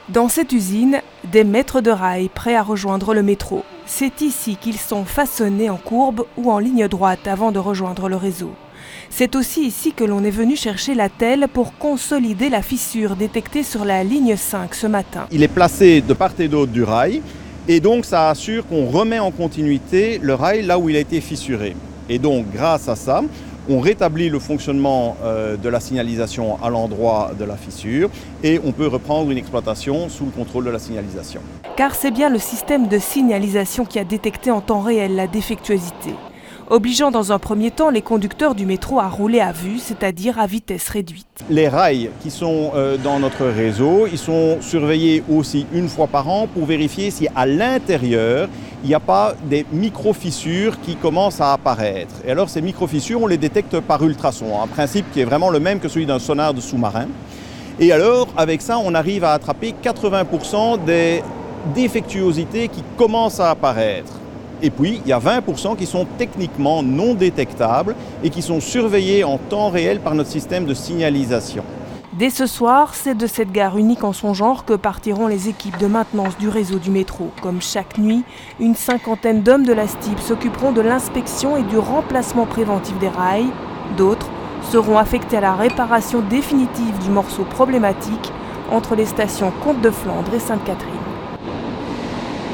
Dans cette usine, des maîtres de rail prêts à rejoindre le métro. C'est ici qu'ils sont façonnés en courbe ou en ligne droite avant de rejoindre le réseau. C'est aussi ici que l'on est venu chercher l'attelle pour consolider la fissure détectée sur la ligne 5 ce matin. Il est placé de part et d'autre du rail et donc ça assure qu'on remet en continuité le rail là où il a été fissuré. Et donc grâce à ça, on rétablit le fonctionnement de la signalisation à l'endroit de la fissure et on peut reprendre une exploitation sous le contrôle de la signalisation. Car c'est bien le système de signalisation qui a détecté en temps réel la défectuosité, obligeant dans un premier temps les conducteurs du métro à rouler à vue, c'est-à-dire à vitesse réduite. Les rails qui sont dans notre réseau, ils sont surveillés aussi une fois par an pour vérifier si à l'intérieur, il n'y a pas des micro-fissures qui commencent à apparaître. Et alors ces micro-fissures, on les détecte par ultrasons, un principe qui est vraiment le même que celui d'un sonar de sous-marin. Et alors, avec ça, on arrive à attraper 80% des défectuosités qui commencent à apparaître. Et puis, il y a 20% qui sont techniquement non détectables et qui sont surveillés en temps réel par notre système de signalisation. Dès ce soir, c'est de cette gare unique en son genre que partiront les équipes de maintenance du réseau du métro. Comme chaque nuit, une cinquantaine d'hommes de la STIB s'occuperont de l'inspection et du remplacement préventif des rails. D'autres seront affectés à la réparation définitive du morceau problématique entre les stations Comte de Flandre et Sainte-Catherine.